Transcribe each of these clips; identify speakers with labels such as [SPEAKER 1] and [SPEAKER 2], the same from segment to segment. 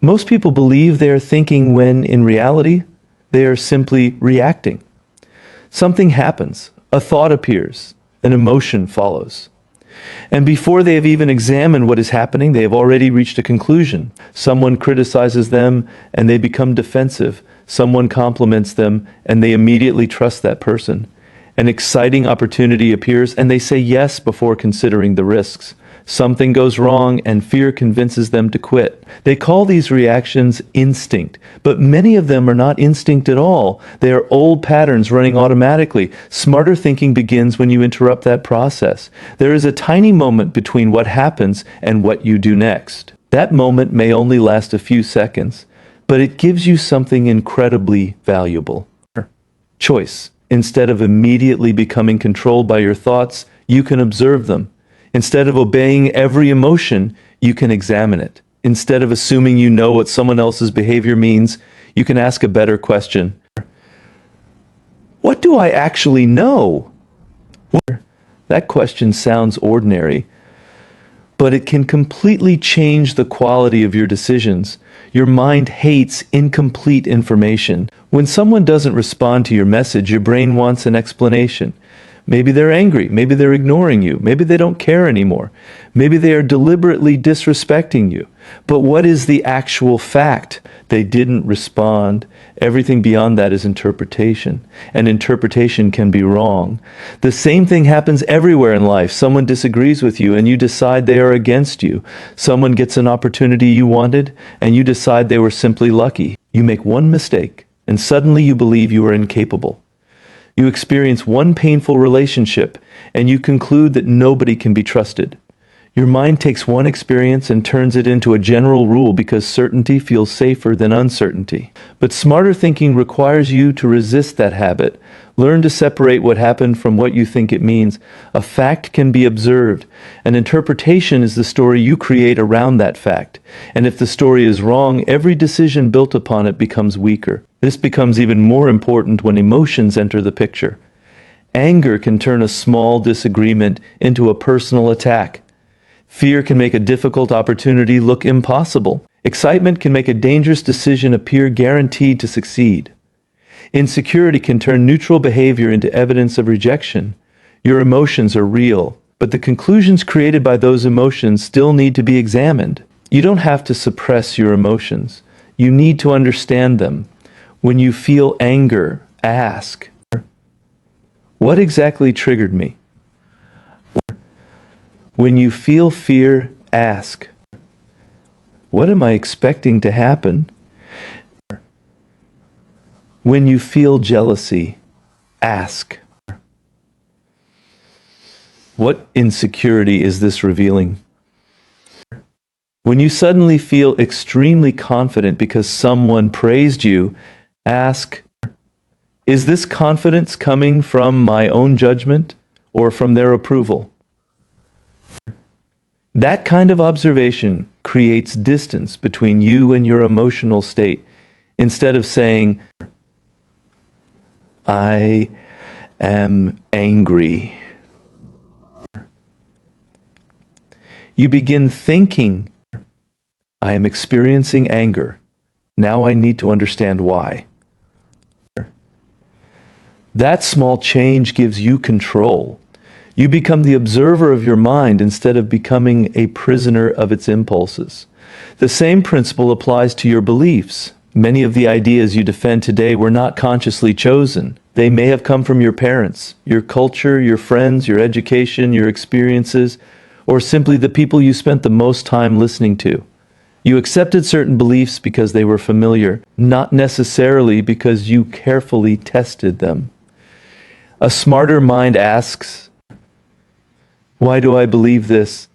[SPEAKER 1] Most people believe they are thinking when, in reality, they are simply reacting. Something happens, a thought appears, an emotion follows. And before they have even examined what is happening, they have already reached a conclusion. Someone criticizes them and they become defensive. Someone compliments them and they immediately trust that person. An exciting opportunity appears and they say yes before considering the risks. Something goes wrong and fear convinces them to quit. They call these reactions instinct, but many of them are not instinct at all. They are old patterns running automatically. Smarter thinking begins when you interrupt that process. There is a tiny moment between what happens and what you do next. That moment may only last a few seconds, but it gives you something incredibly valuable. Choice. Instead of immediately becoming controlled by your thoughts, you can observe them. Instead of obeying every emotion, you can examine it. Instead of assuming you know what someone else's behavior means, you can ask a better question. What do I actually know? That question sounds ordinary, but it can completely change the quality of your decisions. Your mind hates incomplete information. When someone doesn't respond to your message, your brain wants an explanation. Maybe they're angry, maybe they're ignoring you, maybe they don't care anymore, maybe they are deliberately disrespecting you. But what is the actual fact? They didn't respond. Everything beyond that is interpretation, and interpretation can be wrong. The same thing happens everywhere in life. Someone disagrees with you and you decide they are against you. Someone gets an opportunity you wanted and you decide they were simply lucky. You make one mistake and suddenly you believe you are incapable. You experience one painful relationship and you conclude that nobody can be trusted. Your mind takes one experience and turns it into a general rule because certainty feels safer than uncertainty. But smarter thinking requires you to resist that habit. Learn to separate what happened from what you think it means. A fact can be observed. An interpretation is the story you create around that fact. And if the story is wrong, every decision built upon it becomes weaker. This becomes even more important when emotions enter the picture. Anger can turn a small disagreement into a personal attack. Fear can make a difficult opportunity look impossible. Excitement can make a dangerous decision appear guaranteed to succeed. Insecurity can turn neutral behavior into evidence of rejection. Your emotions are real, but the conclusions created by those emotions still need to be examined. You don't have to suppress your emotions. You need to understand them. When you feel anger, ask, what exactly triggered me? When you feel fear, ask, what am I expecting to happen? When you feel jealousy, ask, what insecurity is this revealing? When you suddenly feel extremely confident because someone praised you, ask, is this confidence coming from my own judgment or from their approval? That kind of observation creates distance between you and your emotional state. Instead of saying, I am angry, you begin thinking, I am experiencing anger. Now I need to understand why. That small change gives you control. You become the observer of your mind instead of becoming a prisoner of its impulses. The same principle applies to your beliefs. Many of the ideas you defend today were not consciously chosen. They may have come from your parents, your culture, your friends, your education, your experiences, or simply the people you spent the most time listening to. You accepted certain beliefs because they were familiar, not necessarily because you carefully tested them. A smarter mind asks, why do I believe this?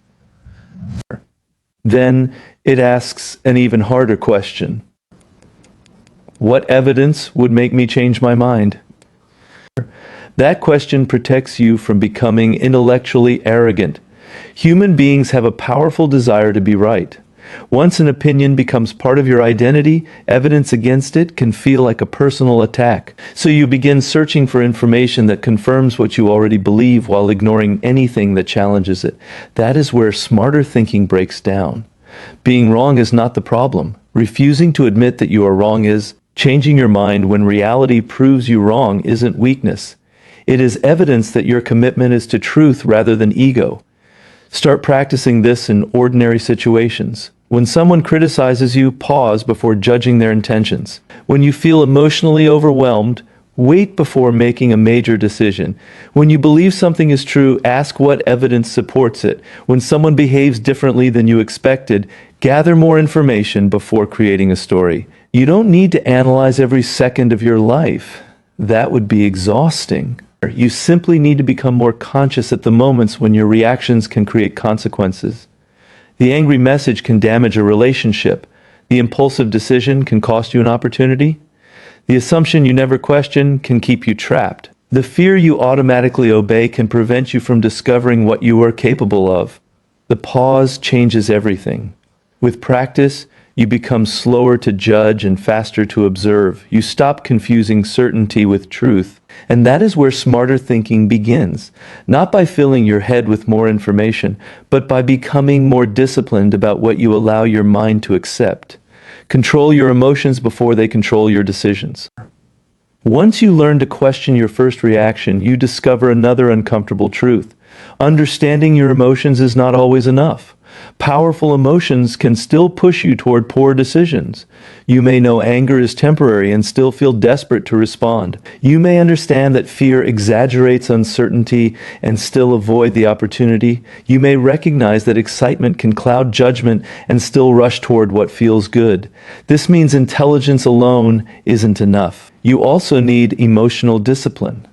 [SPEAKER 1] Then it asks an even harder question. What evidence would make me change my mind? That question protects you from becoming intellectually arrogant. Human beings have a powerful desire to be right. Once an opinion becomes part of your identity, evidence against it can feel like a personal attack. So you begin searching for information that confirms what you already believe while ignoring anything that challenges it. That is where smarter thinking breaks down. Being wrong is not the problem. Refusing to admit that you are wrong is changing your mind when reality proves you wrong isn't weakness. It is evidence that your commitment is to truth rather than ego. Start practicing this in ordinary situations. When someone criticizes you, pause before judging their intentions. When you feel emotionally overwhelmed, wait before making a major decision. When you believe something is true, ask what evidence supports it. When someone behaves differently than you expected, gather more information before creating a story. You don't need to analyze every second of your life. That would be exhausting. You simply need to become more conscious at the moments when your reactions can create consequences. The angry message can damage a relationship. The impulsive decision can cost you an opportunity. The assumption you never question can keep you trapped. The fear you automatically obey can prevent you from discovering what you are capable of. The pause changes everything. With practice, you become slower to judge and faster to observe. You stop confusing certainty with truth. And that is where smarter thinking begins, not by filling your head with more information, but by becoming more disciplined about what you allow your mind to accept. Control your emotions before they control your decisions. Once you learn to question your first reaction, you discover another uncomfortable truth. Understanding your emotions is not always enough. Powerful emotions can still push you toward poor decisions. You may know anger is temporary and still feel desperate to respond. You may understand that fear exaggerates uncertainty and still avoid the opportunity. You may recognize that excitement can cloud judgment and still rush toward what feels good. This means intelligence alone isn't enough. You also need emotional discipline.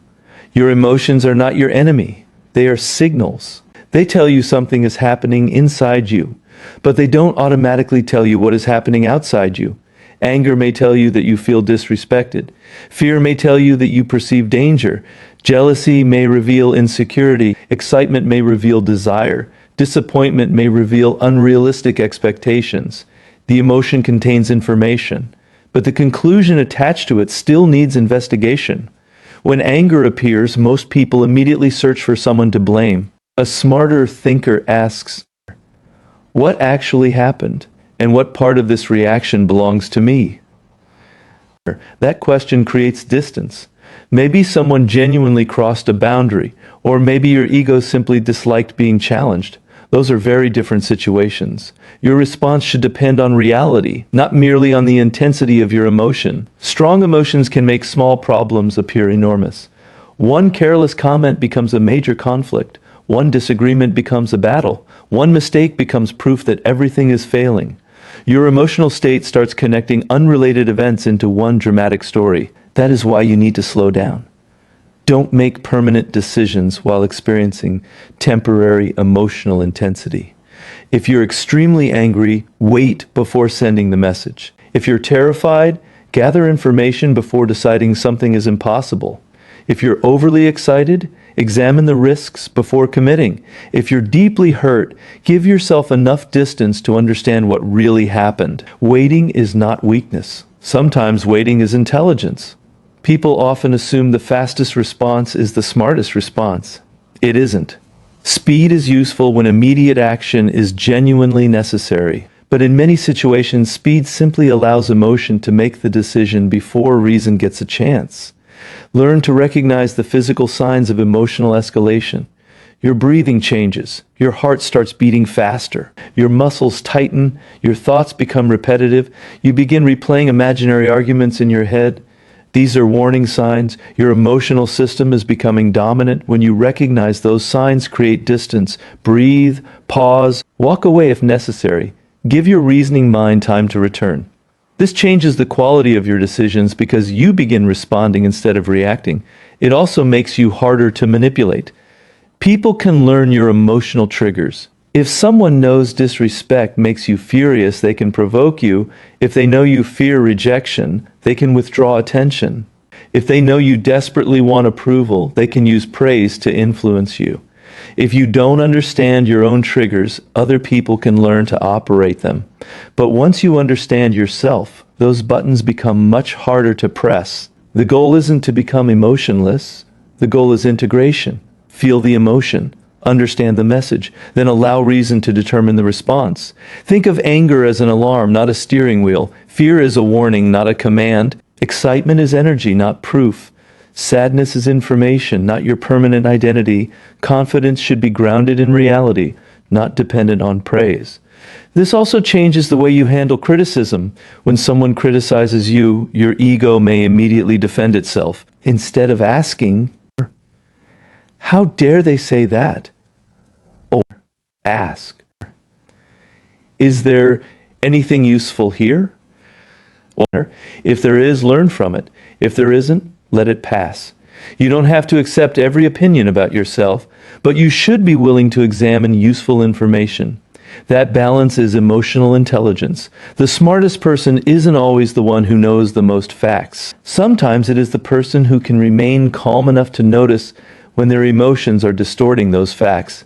[SPEAKER 1] Your emotions are not your enemy. They are signals. They tell you something is happening inside you, but they don't automatically tell you what is happening outside you. Anger may tell you that you feel disrespected. Fear may tell you that you perceive danger. Jealousy may reveal insecurity. Excitement may reveal desire. Disappointment may reveal unrealistic expectations. The emotion contains information, but the conclusion attached to it still needs investigation. When anger appears, most people immediately search for someone to blame. A smarter thinker asks, what actually happened, and what part of this reaction belongs to me? That question creates distance. Maybe someone genuinely crossed a boundary, or maybe your ego simply disliked being challenged. Those are very different situations. Your response should depend on reality, not merely on the intensity of your emotion. Strong emotions can make small problems appear enormous. One careless comment becomes a major conflict. One disagreement becomes a battle. One mistake becomes proof that everything is failing. Your emotional state starts connecting unrelated events into one dramatic story. That is why you need to slow down. Don't make permanent decisions while experiencing temporary emotional intensity. If you're extremely angry, wait before sending the message. If you're terrified, gather information before deciding something is impossible. If you're overly excited, examine the risks before committing. If you're deeply hurt, give yourself enough distance to understand what really happened. Waiting is not weakness. Sometimes waiting is intelligence. People often assume the fastest response is the smartest response. It isn't. Speed is useful when immediate action is genuinely necessary. But in many situations, speed simply allows emotion to make the decision before reason gets a chance. Learn to recognize the physical signs of emotional escalation. Your breathing changes. Your heart starts beating faster. Your muscles tighten. Your thoughts become repetitive. You begin replaying imaginary arguments in your head. These are warning signs. Your emotional system is becoming dominant. When you recognize those signs, create distance. Breathe, pause, walk away if necessary. Give your reasoning mind time to return. This changes the quality of your decisions because you begin responding instead of reacting. It also makes you harder to manipulate. People can learn your emotional triggers. If someone knows disrespect makes you furious, they can provoke you. If they know you fear rejection, they can withdraw attention. If they know you desperately want approval, they can use praise to influence you. If you don't understand your own triggers, other people can learn to operate them. But once you understand yourself, those buttons become much harder to press. The goal isn't to become emotionless. The goal is integration. Feel the emotion. Understand the message, then allow reason to determine the response. Think of anger as an alarm, not a steering wheel. Fear is a warning, not a command. Excitement is energy, not proof. Sadness is information, not your permanent identity. Confidence should be grounded in reality, not dependent on praise. This also changes the way you handle criticism. When someone criticizes you, your ego may immediately defend itself. Instead of asking, "How dare they say that?" Or ask, "Is there anything useful here?" Or, if there is, learn from it. If there isn't, let it pass. You don't have to accept every opinion about yourself, but you should be willing to examine useful information. That balance is emotional intelligence. The smartest person isn't always the one who knows the most facts. Sometimes it is the person who can remain calm enough to notice when their emotions are distorting those facts.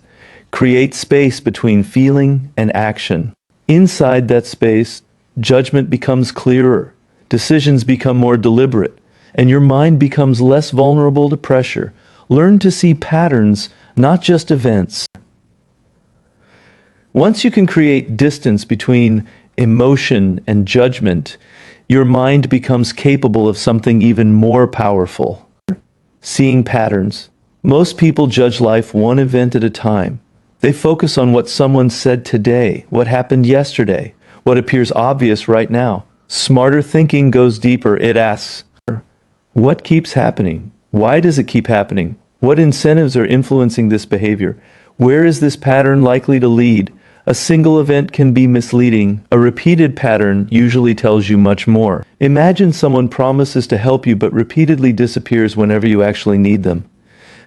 [SPEAKER 1] Create space between feeling and action. Inside that space, judgment becomes clearer, decisions become more deliberate, and your mind becomes less vulnerable to pressure. Learn to see patterns, not just events. Once you can create distance between emotion and judgment, your mind becomes capable of something even more powerful. Seeing patterns. Most people judge life one event at a time. They focus on what someone said today, what happened yesterday, what appears obvious right now. Smarter thinking goes deeper. It asks, what keeps happening? Why does it keep happening? What incentives are influencing this behavior? Where is this pattern likely to lead? A single event can be misleading. A repeated pattern usually tells you much more. Imagine someone promises to help you but repeatedly disappears whenever you actually need them.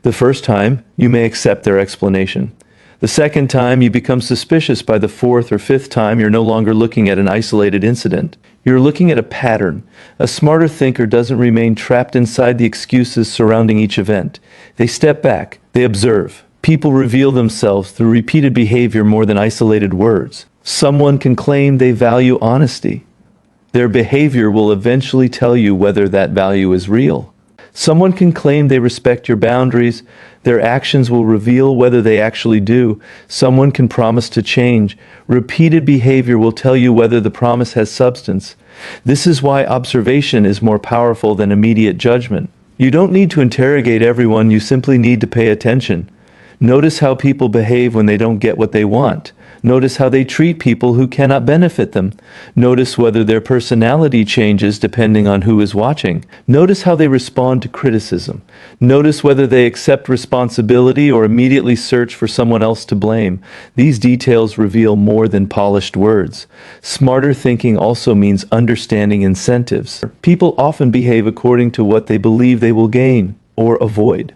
[SPEAKER 1] The first time, you may accept their explanation. The second time, you become suspicious. By the fourth or fifth time, you're no longer looking at an isolated incident. You're looking at a pattern. A smarter thinker doesn't remain trapped inside the excuses surrounding each event. They step back. They observe. People reveal themselves through repeated behavior more than isolated words. Someone can claim they value honesty. Their behavior will eventually tell you whether that value is real. Someone can claim they respect your boundaries. Their actions will reveal whether they actually do. Someone can promise to change. Repeated behavior will tell you whether the promise has substance. This is why observation is more powerful than immediate judgment. You don't need to interrogate everyone, you simply need to pay attention. Notice how people behave when they don't get what they want. Notice how they treat people who cannot benefit them. Notice whether their personality changes depending on who is watching. Notice how they respond to criticism. Notice whether they accept responsibility or immediately search for someone else to blame. These details reveal more than polished words. Smarter thinking also means understanding incentives. People often behave according to what they believe they will gain or avoid.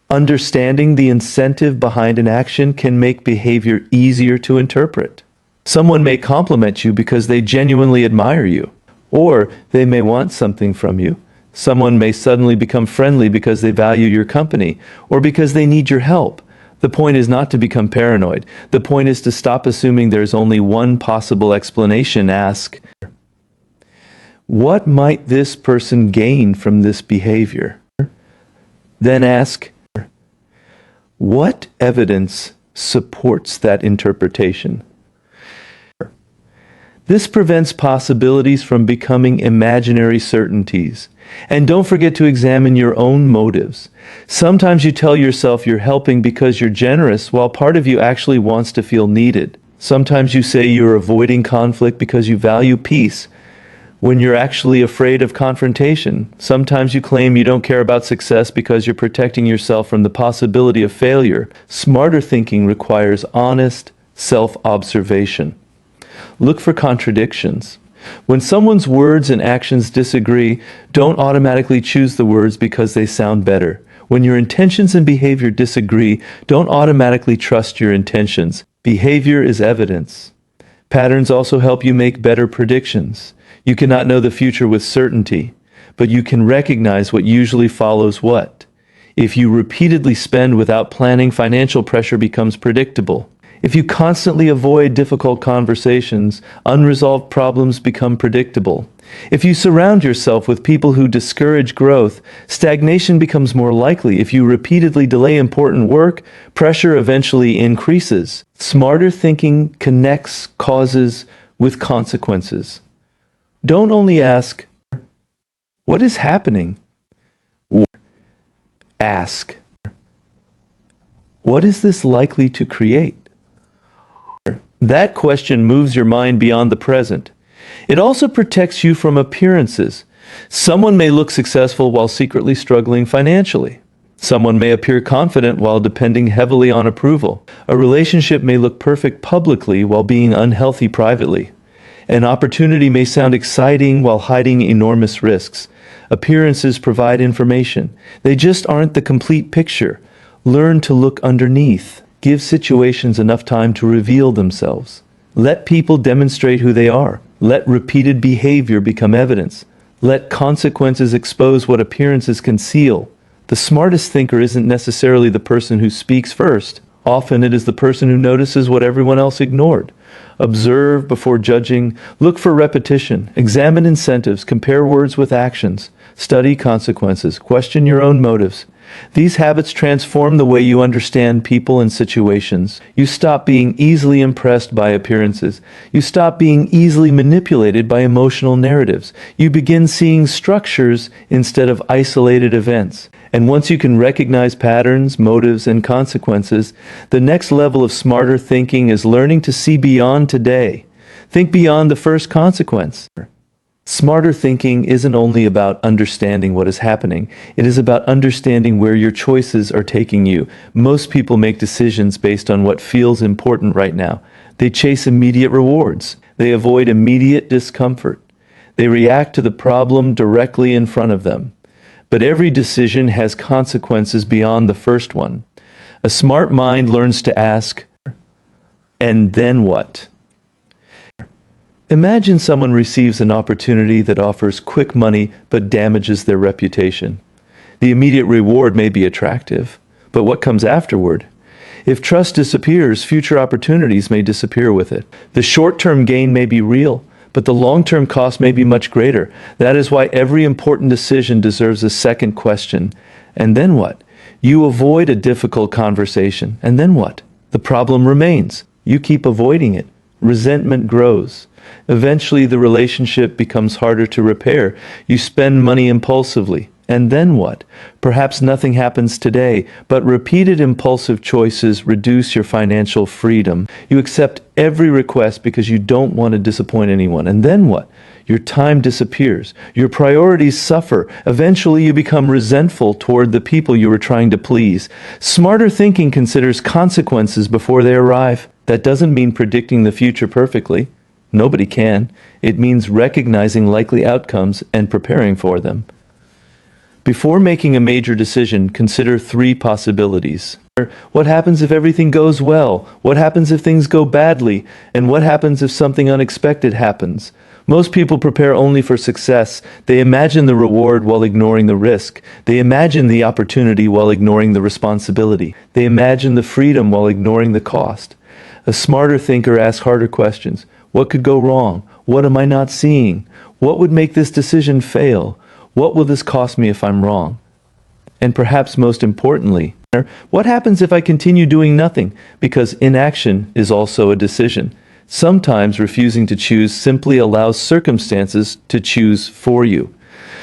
[SPEAKER 1] Understanding the incentive behind an action can make behavior easier to interpret. Someone may compliment you because they genuinely admire you, or they may want something from you. Someone may suddenly become friendly because they value your company, or because they need your help. The point is not to become paranoid. The point is to stop assuming there's only one possible explanation. Ask, what might this person gain from this behavior? Then ask, what evidence supports that interpretation? This prevents possibilities from becoming imaginary certainties. And don't forget to examine your own motives. Sometimes you tell yourself you're helping because you're generous, while part of you actually wants to feel needed. Sometimes you say you're avoiding conflict because you value peace, when you're actually afraid of confrontation. Sometimes you claim you don't care about success because you're protecting yourself from the possibility of failure. Smarter thinking requires honest self-observation. Look for contradictions. When someone's words and actions disagree, don't automatically choose the words because they sound better. When your intentions and behavior disagree, don't automatically trust your intentions. Behavior is evidence. Patterns also help you make better predictions. You cannot know the future with certainty, but you can recognize what usually follows what. If you repeatedly spend without planning, financial pressure becomes predictable. If you constantly avoid difficult conversations, unresolved problems become predictable. If you surround yourself with people who discourage growth, stagnation becomes more likely. If you repeatedly delay important work, pressure eventually increases. Smarter thinking connects causes with consequences. Don't only ask, "What is happening?" Or ask, "What is this likely to create?" That question moves your mind beyond the present. It also protects you from appearances. Someone may look successful while secretly struggling financially. Someone may appear confident while depending heavily on approval. A relationship may look perfect publicly while being unhealthy privately. An opportunity may sound exciting while hiding enormous risks. Appearances provide information. They just aren't the complete picture. Learn to look underneath. Give situations enough time to reveal themselves. Let people demonstrate who they are. Let repeated behavior become evidence. Let consequences expose what appearances conceal. The smartest thinker isn't necessarily the person who speaks first. Often it is the person who notices what everyone else ignored. Observe before judging. Look for repetition. Examine incentives. Compare words with actions. Study consequences. Question your own motives. These habits transform the way you understand people and situations. You stop being easily impressed by appearances. You stop being easily manipulated by emotional narratives. You begin seeing structures instead of isolated events. And once you can recognize patterns, motives, and consequences, the next level of smarter thinking is learning to see beyond today. Think beyond the first consequence. Smarter thinking isn't only about understanding what is happening, it is about understanding where your choices are taking you. Most people make decisions based on what feels important right now. They chase immediate rewards. They avoid immediate discomfort. They react to the problem directly in front of them. But every decision has consequences beyond the first one. A smart mind learns to ask, "And then what?" Imagine someone receives an opportunity that offers quick money but damages their reputation. The immediate reward may be attractive, but what comes afterward? If trust disappears, future opportunities may disappear with it. The short-term gain may be real, but the long-term cost may be much greater. That is why every important decision deserves a second question. And then what? You avoid a difficult conversation, and then what? The problem remains. You keep avoiding it. Resentment grows. Eventually, the relationship becomes harder to repair. You spend money impulsively. And then what? Perhaps nothing happens today, but repeated impulsive choices reduce your financial freedom. You accept every request because you don't want to disappoint anyone. And then what? Your time disappears. Your priorities suffer. Eventually, you become resentful toward the people you were trying to please. Smarter thinking considers consequences before they arrive. That doesn't mean predicting the future perfectly. Nobody can. It means recognizing likely outcomes and preparing for them. Before making a major decision, consider three possibilities. What happens if everything goes well? What happens if things go badly? And what happens if something unexpected happens? Most people prepare only for success. They imagine the reward while ignoring the risk. They imagine the opportunity while ignoring the responsibility. They imagine the freedom while ignoring the cost. A smarter thinker asks harder questions. What could go wrong? What am I not seeing? What would make this decision fail? What will this cost me if I'm wrong? And perhaps most importantly, what happens if I continue doing nothing? Because inaction is also a decision. Sometimes refusing to choose simply allows circumstances to choose for you.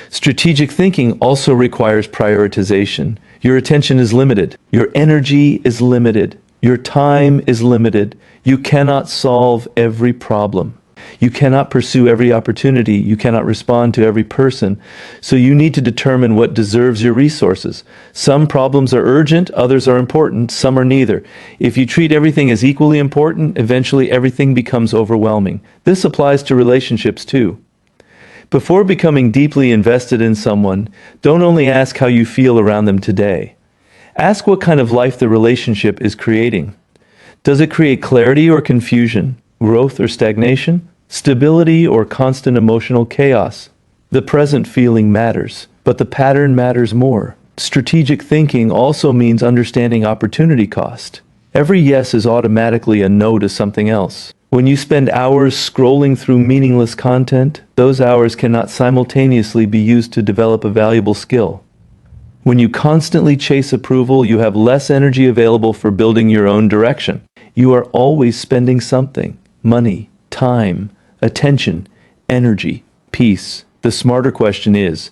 [SPEAKER 1] Strategic thinking also requires prioritization. Your attention is limited. Your energy is limited. Your time is limited. You cannot solve every problem. You cannot pursue every opportunity. You cannot respond to every person. So you need to determine what deserves your resources. Some problems are urgent, others are important, some are neither. If you treat everything as equally important, eventually everything becomes overwhelming. This applies to relationships too. Before becoming deeply invested in someone, don't only ask how you feel around them today. Ask what kind of life the relationship is creating. Does it create clarity or confusion, growth or stagnation, stability or constant emotional chaos? The present feeling matters, but the pattern matters more. Strategic thinking also means understanding opportunity cost. Every yes is automatically a no to something else. When you spend hours scrolling through meaningless content, those hours cannot simultaneously be used to develop a valuable skill. When you constantly chase approval, you have less energy available for building your own direction. You are always spending something: money, time, attention, energy, peace. The smarter question is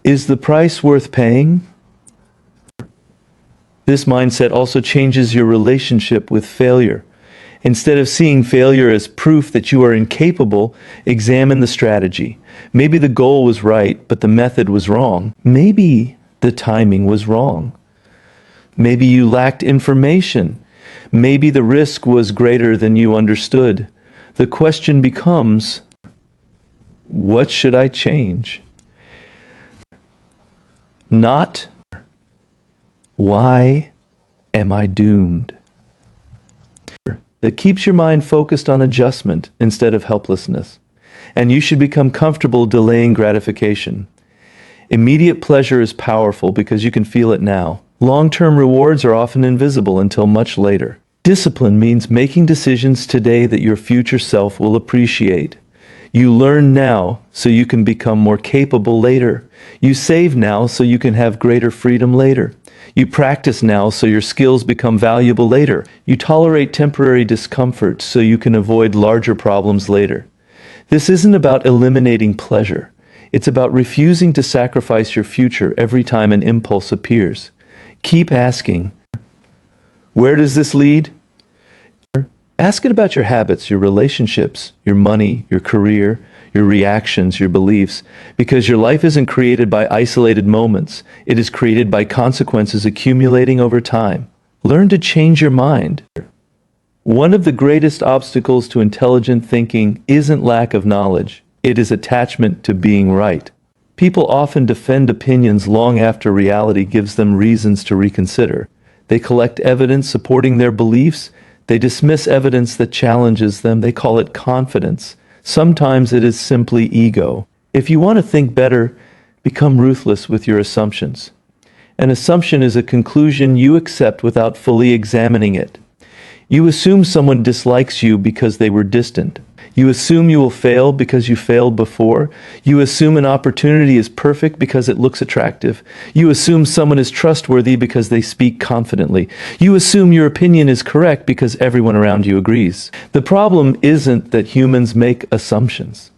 [SPEAKER 1] the price worth paying? This mindset also changes your relationship with failure. Instead of seeing failure as proof that you are incapable, examine the strategy. Maybe the goal was right, but the method was wrong. Maybe the timing was wrong. Maybe you lacked information. Maybe the risk was greater than you understood. The question becomes, what should I change? Not, why am I doomed? That keeps your mind focused on adjustment instead of helplessness. And you should become comfortable delaying gratification. Immediate pleasure is powerful because you can feel it now. Long-term rewards are often invisible until much later. Discipline means making decisions today that your future self will appreciate. You learn now so you can become more capable later. You save now so you can have greater freedom later. You practice now so your skills become valuable later. You tolerate temporary discomfort so you can avoid larger problems later. This isn't about eliminating pleasure. It's about refusing to sacrifice your future every time an impulse appears. Keep asking, where does this lead? Ask it about your habits, your relationships, your money, your career, your reactions, your beliefs, because your life isn't created by isolated moments. It is created by consequences accumulating over time. Learn to change your mind. One of the greatest obstacles to intelligent thinking isn't lack of knowledge. It is attachment to being right. People often defend opinions long after reality gives them reasons to reconsider. They collect evidence supporting their beliefs. They dismiss evidence that challenges them. They call it confidence. Sometimes it is simply ego. If you want to think better, become ruthless with your assumptions. An assumption is a conclusion you accept without fully examining it. You assume someone dislikes you because they were distant. You assume you will fail because you failed before. You assume an opportunity is perfect because it looks attractive. You assume someone is trustworthy because they speak confidently. You assume your opinion is correct because everyone around you agrees. The problem isn't that humans make assumptions.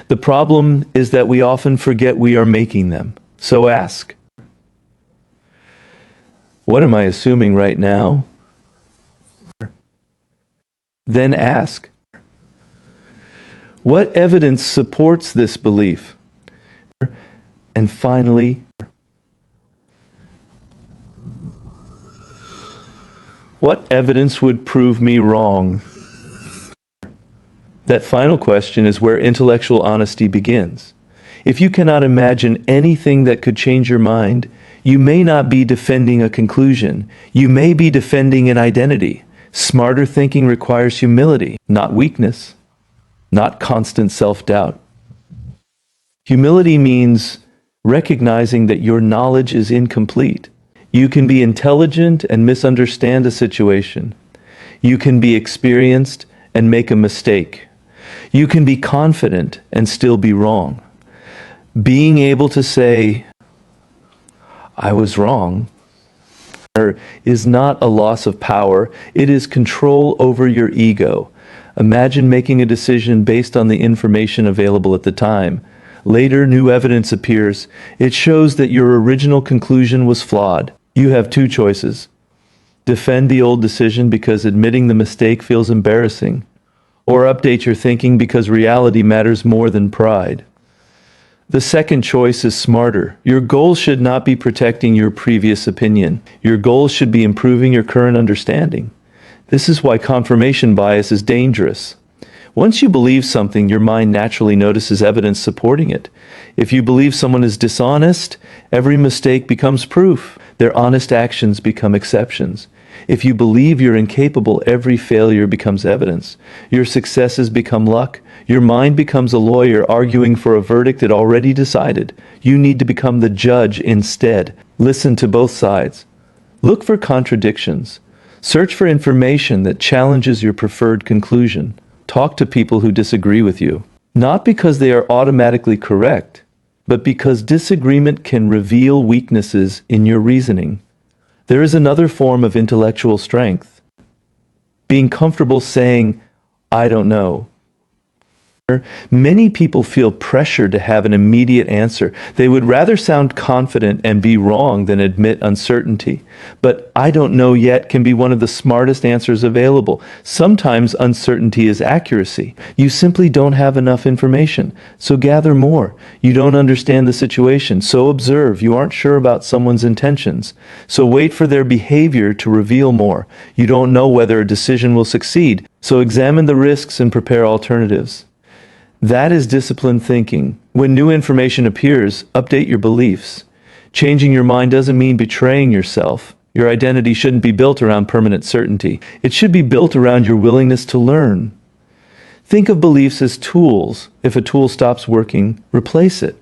[SPEAKER 1] The problem is that we often forget we are making them. So ask, what am I assuming right now? Then ask, what evidence supports this belief? And finally, what evidence would prove me wrong? That final question is where intellectual honesty begins. If you cannot imagine anything that could change your mind, you may not be defending a conclusion. You may be defending an identity. Smarter thinking requires humility, not weakness, not constant self-doubt. Humility means recognizing that your knowledge is incomplete. You can be intelligent and misunderstand a situation. You can be experienced and make a mistake. You can be confident and still be wrong. Being able to say, I was wrong, is not a loss of power. It is control over your ego. Imagine making a decision based on the information available at the time. Later, new evidence appears. It shows that your original conclusion was flawed. You have two choices. Defend the old decision because admitting the mistake feels embarrassing, or update your thinking because reality matters more than pride. The second choice is smarter. Your goal should not be protecting your previous opinion. Your goal should be improving your current understanding. This is why confirmation bias is dangerous. Once you believe something, your mind naturally notices evidence supporting it. If you believe someone is dishonest, every mistake becomes proof. Their honest actions become exceptions. If you believe you're incapable, every failure becomes evidence. Your successes become luck. Your mind becomes a lawyer arguing for a verdict it already decided. You need to become the judge instead. Listen to both sides. Look for contradictions. Search for information that challenges your preferred conclusion. Talk to people who disagree with you. Not because they are automatically correct, but because disagreement can reveal weaknesses in your reasoning. There is another form of intellectual strength. Being comfortable saying, "I don't know." Many people feel pressure to have an immediate answer. They would rather sound confident and be wrong than admit uncertainty. But "I don't know yet" can be one of the smartest answers available. Sometimes uncertainty is accuracy. You simply don't have enough information, so gather more. You don't understand the situation, so observe. You aren't sure about someone's intentions, so wait for their behavior to reveal more. You don't know whether a decision will succeed, so examine the risks and prepare alternatives. That is disciplined thinking. When new information appears, update your beliefs. Changing your mind doesn't mean betraying yourself. Your identity shouldn't be built around permanent certainty. It should be built around your willingness to learn. Think of beliefs as tools. If a tool stops working, replace it.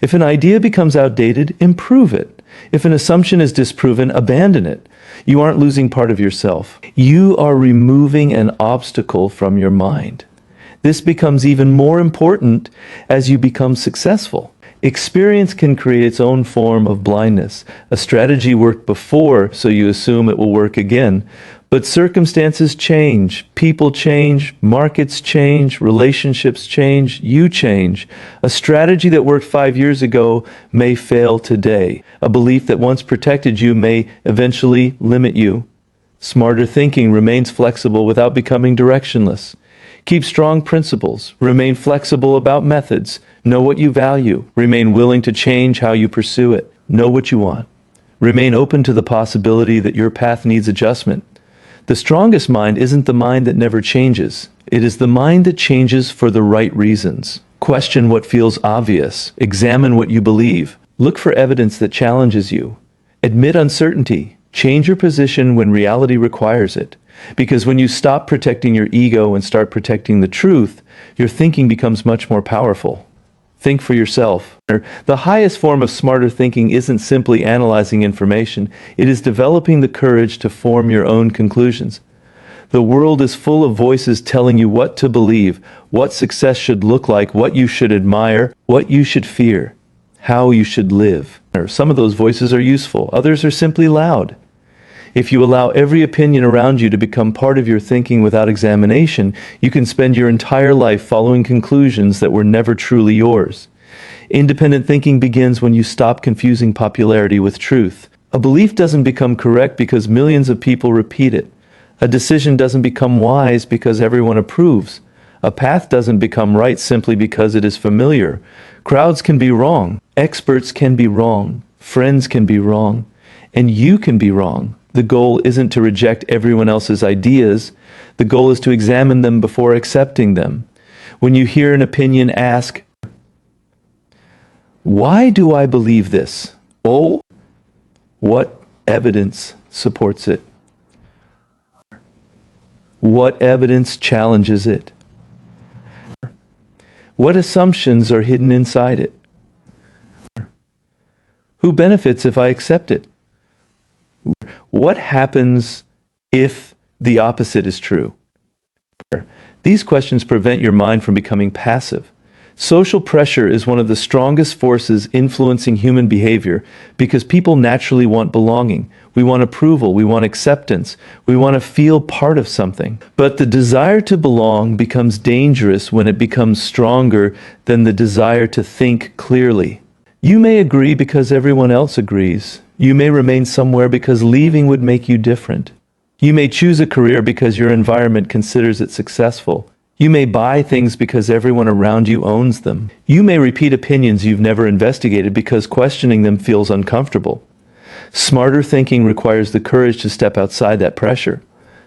[SPEAKER 1] If an idea becomes outdated, improve it. If an assumption is disproven, abandon it. You aren't losing part of yourself. You are removing an obstacle from your mind. This becomes even more important as you become successful. Experience can create its own form of blindness. A strategy worked before, so you assume it will work again. But circumstances change, people change, markets change, relationships change, you change. A strategy that worked 5 years ago may fail today. A belief that once protected you may eventually limit you. Smarter thinking remains flexible without becoming directionless. Keep strong principles. Remain flexible about methods. Know what you value. Remain willing to change how you pursue it. Know what you want. Remain open to the possibility that your path needs adjustment. The strongest mind isn't the mind that never changes. It is the mind that changes for the right reasons. Question what feels obvious. Examine what you believe. Look for evidence that challenges you. Admit uncertainty. Change your position when reality requires it. Because when you stop protecting your ego and start protecting the truth, your thinking becomes much more powerful. Think for yourself. The highest form of smarter thinking isn't simply analyzing information. It is developing the courage to form your own conclusions. The world is full of voices telling you what to believe, what success should look like, what you should admire, what you should fear, how you should live. Some of those voices are useful. Others are simply loud. If you allow every opinion around you to become part of your thinking without examination, you can spend your entire life following conclusions that were never truly yours. Independent thinking begins when you stop confusing popularity with truth. A belief doesn't become correct because millions of people repeat it. A decision doesn't become wise because everyone approves. A path doesn't become right simply because it is familiar. Crowds can be wrong. Experts can be wrong. Friends can be wrong. And you can be wrong. The goal isn't to reject everyone else's ideas. The goal is to examine them before accepting them. When you hear an opinion, ask, "Why do I believe this?" Oh, what evidence supports it? What evidence challenges it? What assumptions are hidden inside it? Who benefits if I accept it? What happens if the opposite is true? These questions prevent your mind from becoming passive. Social pressure is one of the strongest forces influencing human behavior because people naturally want belonging. We want approval. We want acceptance. We want to feel part of something. But the desire to belong becomes dangerous when it becomes stronger than the desire to think clearly. You may agree because everyone else agrees. You may remain somewhere because leaving would make you different. You may choose a career because your environment considers it successful. You may buy things because everyone around you owns them. You may repeat opinions you've never investigated because questioning them feels uncomfortable. Smarter thinking requires the courage to step outside that pressure.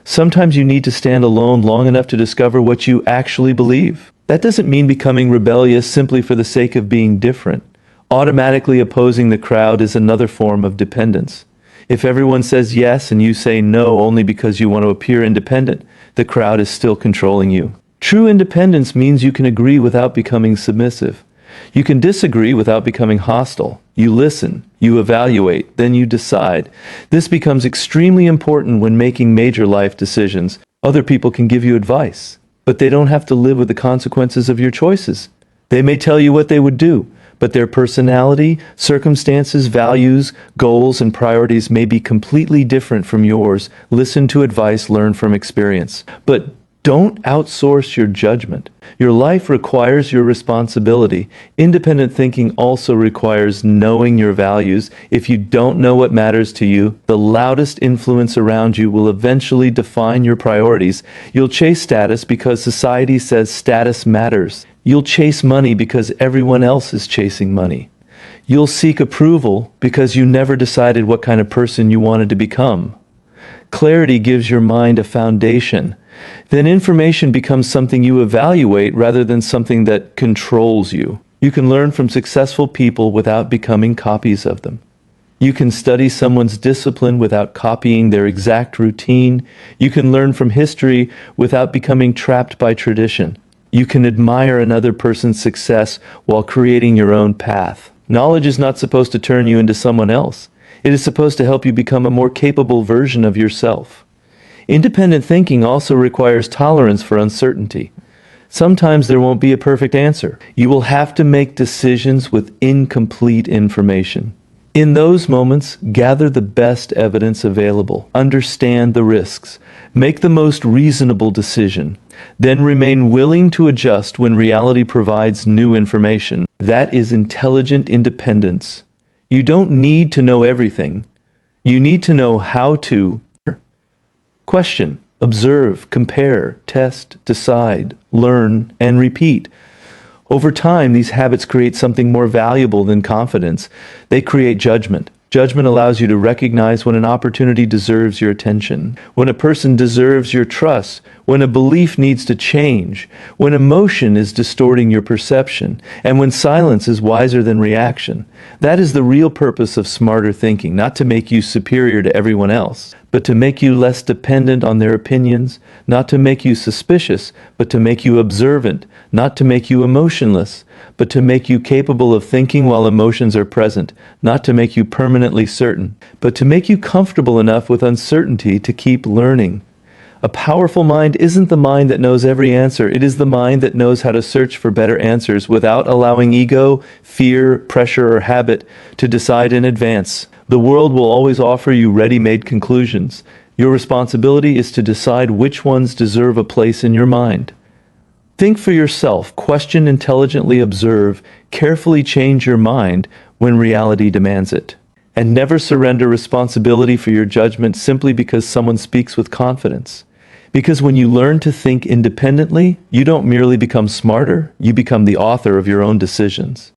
[SPEAKER 1] Sometimes you need to stand alone long enough to discover what you actually believe. That doesn't mean becoming rebellious simply for the sake of being different. Automatically opposing the crowd is another form of dependence. If everyone says yes and you say no only because you want to appear independent, the crowd is still controlling you. True independence means you can agree without becoming submissive. You can disagree without becoming hostile. You listen, you evaluate, then you decide. This becomes extremely important when making major life decisions. Other people can give you advice, but they don't have to live with the consequences of your choices. They may tell you what they would do, but their personality, circumstances, values, goals, and priorities may be completely different from yours. Listen to advice, learn from experience. But don't outsource your judgment. Your life requires your responsibility. Independent thinking also requires knowing your values. If you don't know what matters to you, the loudest influence around you will eventually define your priorities. You'll chase status because society says status matters. You'll chase money because everyone else is chasing money. You'll seek approval because you never decided what kind of person you wanted to become. Clarity gives your mind a foundation. Then information becomes something you evaluate rather than something that controls you. You can learn from successful people without becoming copies of them. You can study someone's discipline without copying their exact routine. You can learn from history without becoming trapped by tradition. You can admire another person's success while creating your own path. Knowledge is not supposed to turn you into someone else. It is supposed to help you become a more capable version of yourself. Independent thinking also requires tolerance for uncertainty. Sometimes there won't be a perfect answer. You will have to make decisions with incomplete information. In those moments, gather the best evidence available. Understand the risks. Make the most reasonable decision. Then remain willing to adjust when reality provides new information. That is intelligent independence. You don't need to know everything. You need to know how to question, observe, compare, test, decide, learn, and repeat. Over time, these habits create something more valuable than confidence. They create judgment. Judgment allows you to recognize when an opportunity deserves your attention, when a person deserves your trust, when a belief needs to change, when emotion is distorting your perception, and when silence is wiser than reaction. That is the real purpose of smarter thinking, not to make you superior to everyone else, but to make you less dependent on their opinions, not to make you suspicious, but to make you observant, not to make you emotionless, but to make you capable of thinking while emotions are present, not to make you permanently certain, but to make you comfortable enough with uncertainty to keep learning. A powerful mind isn't the mind that knows every answer. It is the mind that knows how to search for better answers without allowing ego, fear, pressure, or habit to decide in advance. The world will always offer you ready-made conclusions. Your responsibility is to decide which ones deserve a place in your mind. Think for yourself, question intelligently, observe, carefully change your mind when reality demands it. And never surrender responsibility for your judgment simply because someone speaks with confidence. Because when you learn to think independently, you don't merely become smarter, you become the author of your own decisions.